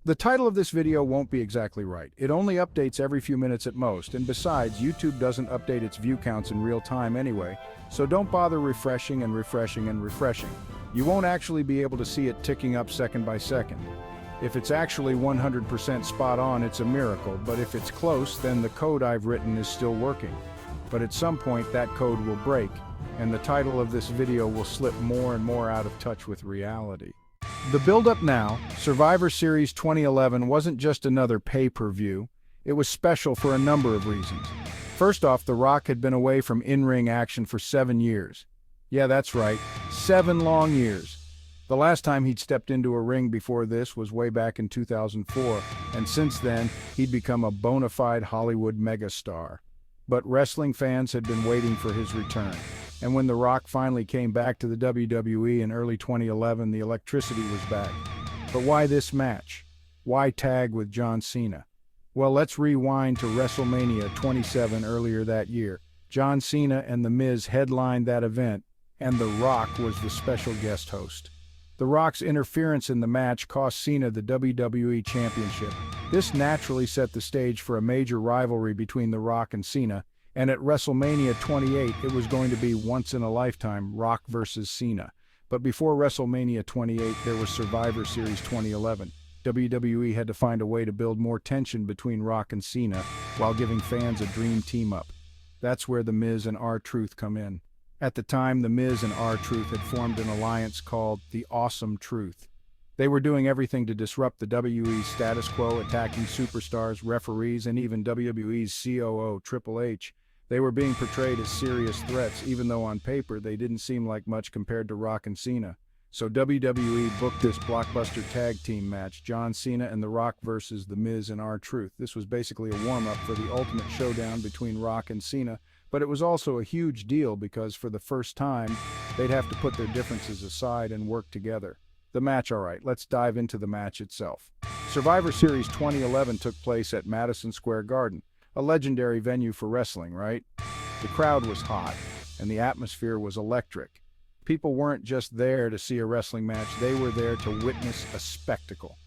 The title of this video won't be exactly right. It only updates every few minutes at most, and besides, YouTube doesn't update its view counts in real time anyway, so don't bother refreshing and refreshing and refreshing. You won't actually be able to see it ticking up second by second. If it's actually 100% spot on, it's a miracle, but if it's close, then the code I've written is still working. But at some point, that code will break, and the title of this video will slip more and more out of touch with reality. The build-up now, Survivor Series 2011 wasn't just another pay-per-view. It was special for a number of reasons. First off, The Rock had been away from in-ring action for 7 years. Yeah, that's right, 7 long years. The last time he'd stepped into a ring before this was way back in 2004, and since then, he'd become a bona fide Hollywood megastar. But wrestling fans had been waiting for his return. And when The Rock finally came back to the WWE in early 2011, the electricity was back. But why this match? Why tag with John Cena? Well, let's rewind to WrestleMania 27 earlier that year. John Cena and The Miz headlined that event, and The Rock was the special guest host. The Rock's interference in the match cost Cena the WWE Championship. This naturally set the stage for a major rivalry between The Rock and Cena, and at WrestleMania 28, it was going to be once-in-a-lifetime Rock versus Cena. But before WrestleMania 28, there was Survivor Series 2011. WWE had to find a way to build more tension between Rock and Cena while giving fans a dream team-up. That's where The Miz and R-Truth come in. At the time, The Miz and R-Truth had formed an alliance called the Awesome Truth. They were doing everything to disrupt the WWE's status quo, attacking superstars, referees, and even WWE's COO, Triple H. They were being portrayed as serious threats, even though on paper they didn't seem like much compared to Rock and Cena. So WWE booked this blockbuster tag team match, John Cena and The Rock versus The Miz and R-Truth. This was basically a warm-up for the ultimate showdown between Rock and Cena, but it was also a huge deal because for the first time, they'd have to put their differences aside and work together. The match, all right, let's dive into the match itself. Survivor Series 2011 took place at Madison Square Garden, a legendary venue for wrestling, right? The crowd was hot, and the atmosphere was electric. People weren't just there to see a wrestling match, they were there to witness a spectacle.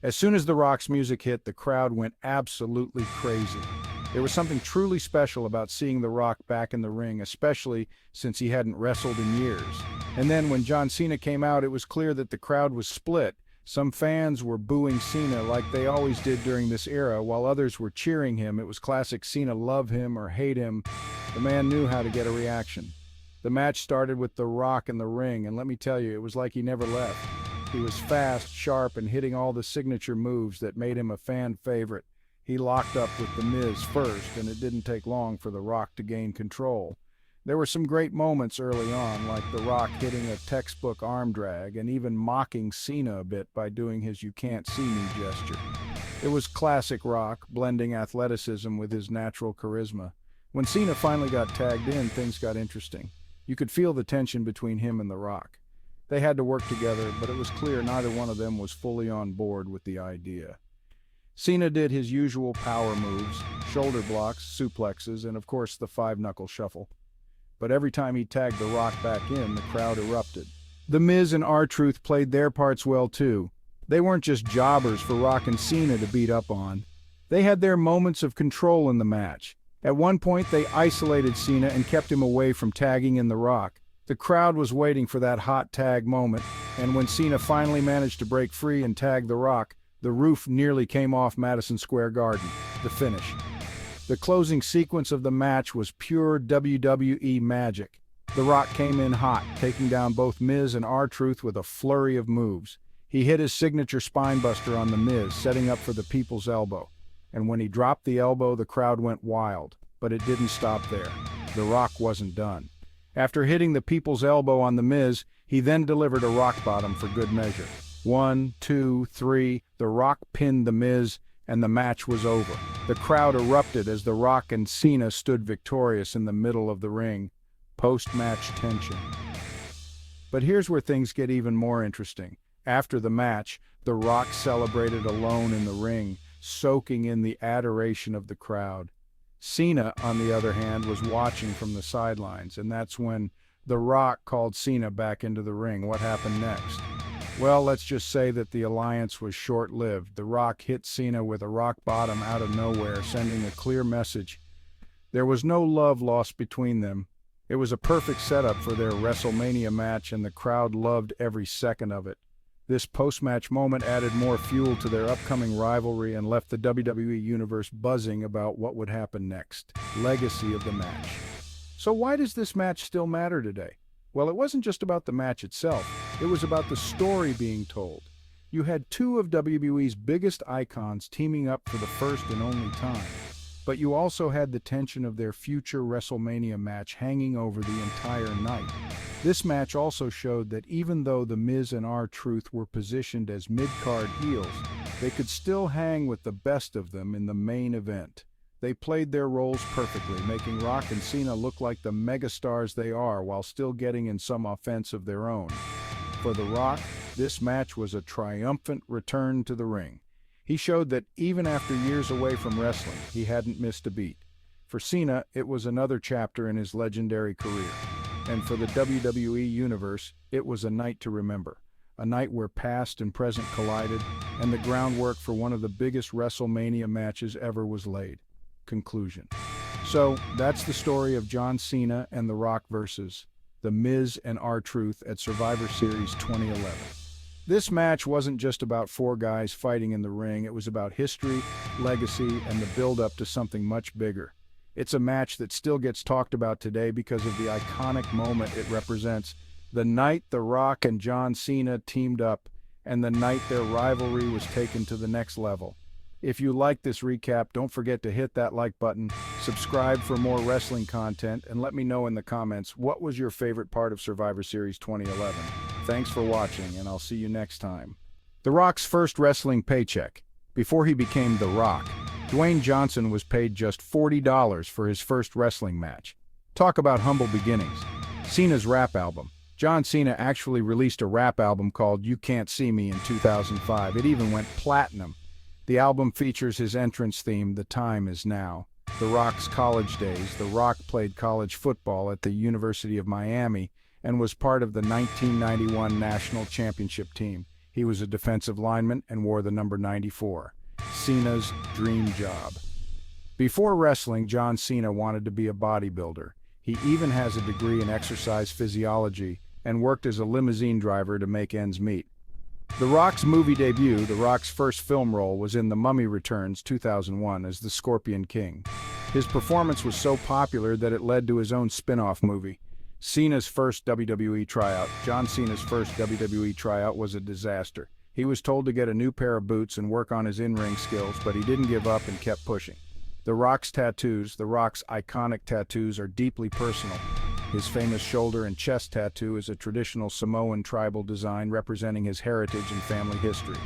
As soon as The Rock's music hit, the crowd went absolutely crazy. There was something truly special about seeing The Rock back in the ring, especially since he hadn't wrestled in years. And then when John Cena came out, it was clear that the crowd was split. Some fans were booing Cena like they always did during this era, while others were cheering him. It was classic Cena, love him or hate him. The man knew how to get a reaction. The match started with The Rock in the ring, and let me tell you, it was like he never left. He was fast, sharp, and hitting all the signature moves that made him a fan favorite. He locked up with The Miz first, and it didn't take long for The Rock to gain control. There were some great moments early on, like The Rock hitting a textbook arm drag and even mocking Cena a bit by doing his "you can't see me" gesture. It was classic Rock, blending athleticism with his natural charisma. When Cena finally got tagged in, things got interesting. You could feel the tension between him and The Rock. They had to work together, but it was clear neither one of them was fully on board with the idea. Cena did his usual power moves, shoulder blocks, suplexes, and of course the five-knuckle shuffle. But every time he tagged The Rock back in, the crowd erupted. The Miz and R-Truth played their parts well too. They weren't just jobbers for Rock and Cena to beat up on. They had their moments of control in the match. At one point, they isolated Cena and kept him away from tagging in The Rock. The crowd was waiting for that hot tag moment, and when Cena finally managed to break free and tag The Rock, the roof nearly came off Madison Square Garden. The finish. The closing sequence of the match was pure WWE magic. The Rock came in hot, taking down both Miz and R-Truth with a flurry of moves. He hit his signature spinebuster on The Miz, setting up for the People's Elbow. And when he dropped the elbow, the crowd went wild. But it didn't stop there. The Rock wasn't done. After hitting the People's Elbow on The Miz, he then delivered a rock bottom for good measure. 1, 2, 3, The Rock pinned The Miz, and the match was over. The crowd erupted as The Rock and Cena stood victorious in the middle of the ring. Post-match tension. But here's where things get even more interesting. After the match, The Rock celebrated alone in the ring, soaking in the adoration of the crowd. Cena, on the other hand, was watching from the sidelines, and that's when The Rock called Cena back into the ring. What happened next? Well, let's just say that the alliance was short-lived. The Rock hit Cena with a rock bottom out of nowhere, sending a clear message. There was no love lost between them. It was a perfect setup for their WrestleMania match, and the crowd loved every second of it. This post-match moment added more fuel to their upcoming rivalry and left the WWE Universe buzzing about what would happen next. Legacy of the match. So why does this match still matter today? Well, it wasn't just about the match itself. It was about the story being told. You had two of WWE's biggest icons teaming up for the first and only time. But you also had the tension of their future WrestleMania match hanging over the entire night. This match also showed that even though The Miz and R-Truth were positioned as mid-card heels, they could still hang with the best of them in the main event. They played their roles perfectly, making Rock and Cena look like the megastars they are while still getting in some offense of their own. For The Rock, this match was a triumphant return to the ring. He showed that even after years away from wrestling, he hadn't missed a beat. For Cena, it was another chapter in his legendary career. And for the WWE Universe, it was a night to remember. A night where past and present collided, and the groundwork for one of the biggest WrestleMania matches ever was laid. Conclusion. So, that's the story of John Cena and The Rock versus The Miz and R-Truth at Survivor Series 2011. This match wasn't just about four guys fighting in the ring. It was about history, legacy, and the build-up to something much bigger. It's a match that still gets talked about today because of the iconic moment it represents. The night The Rock and John Cena teamed up, and the night their rivalry was taken to the next level. If you like this recap, don't forget to hit that like button, subscribe for more wrestling content, and let me know in the comments what was your favorite part of Survivor Series 2011. Thanks for watching, and I'll see you next time. The Rock's first wrestling paycheck. Before he became The Rock, Dwayne Johnson was paid just $40 for his first wrestling match. Talk about humble beginnings. Cena's rap album. John Cena actually released a rap album called You Can't See Me in 2005. It even went platinum. The album features his entrance theme, The Time Is Now. The Rock's college days. The Rock played college football at the University of Miami and was part of the 1991 National Championship team. He was a defensive lineman and wore the number 94. Cena's dream job. Before wrestling, John Cena wanted to be a bodybuilder. He even has a degree in exercise physiology and worked as a limousine driver to make ends meet. The Rock's movie debut, The Rock's first film role, was in The Mummy Returns 2001 as the Scorpion King. His performance was so popular that it led to his own spin-off movie. Cena's first WWE tryout. John Cena's first WWE tryout was a disaster. He was told to get a new pair of boots and work on his in-ring skills, but he didn't give up and kept pushing. The Rock's tattoos. The Rock's iconic tattoos are deeply personal. His famous shoulder and chest tattoo is a traditional Samoan tribal design representing his heritage and family history.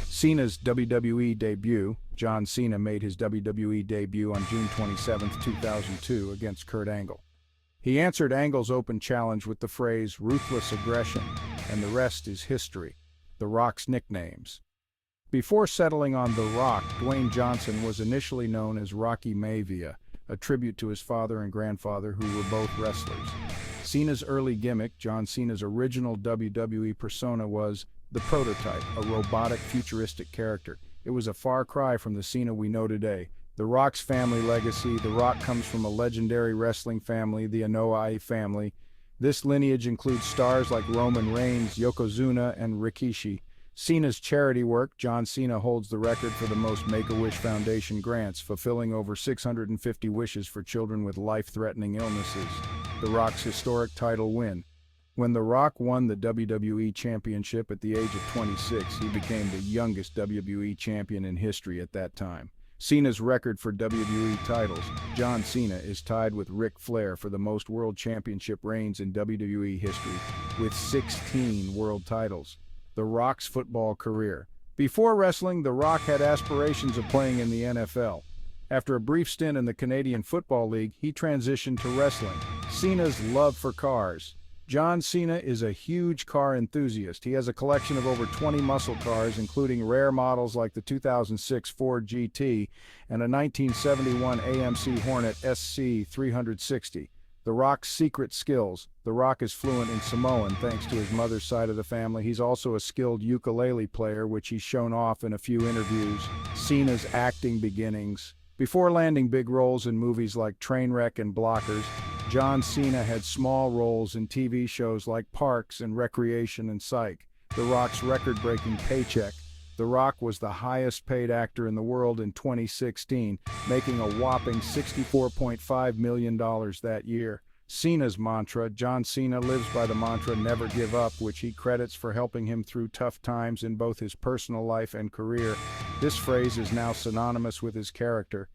Cena's WWE debut. John Cena made his WWE debut on June 27, 2002 against Kurt Angle. He answered Angle's open challenge with the phrase, "ruthless aggression," and the rest is history. The Rock's nicknames. Before settling on The Rock, Dwayne Johnson was initially known as Rocky Maivia, a tribute to his father and grandfather who were both wrestlers. Cena's early gimmick. John Cena's original WWE persona was the Prototype, a robotic, futuristic character. It was a far cry from the Cena we know today. The Rock's family legacy. The Rock comes from a legendary wrestling family, the Anoa'i family. This lineage includes stars like Roman Reigns, Yokozuna, and Rikishi. Cena's charity work. John Cena holds the record for the most Make-A-Wish Foundation grants, fulfilling over 650 wishes for children with life-threatening illnesses. The Rock's historic title win. When The Rock won the WWE Championship at the age of 26, he became the youngest WWE champion in history at that time. Cena's record for WWE titles. John Cena is tied with Ric Flair for the most world championship reigns in WWE history, with 16 world titles. The Rock's football career. Before wrestling, The Rock had aspirations of playing in the NFL. After a brief stint in the Canadian Football League, he transitioned to wrestling. Cena's love for cars. John Cena is a huge car enthusiast. He has a collection of over 20 muscle cars, including rare models like the 2006 Ford GT and a 1971 AMC Hornet SC 360. The Rock's secret skills. The Rock is fluent in Samoan thanks to his mother's side of the family. He's also a skilled ukulele player, which he's shown off in a few interviews. Cena's acting beginnings. Before landing big roles in movies like Trainwreck and Blockers, John Cena had small roles in TV shows like Parks and Recreation and Psych. The Rock's record-breaking paycheck. The Rock was the highest-paid actor in the world in 2016, making a whopping $64.5 million that year. Cena's mantra. John Cena lives by the mantra "never give up," which he credits for helping him through tough times in both his personal life and career. This phrase is now synonymous with his character.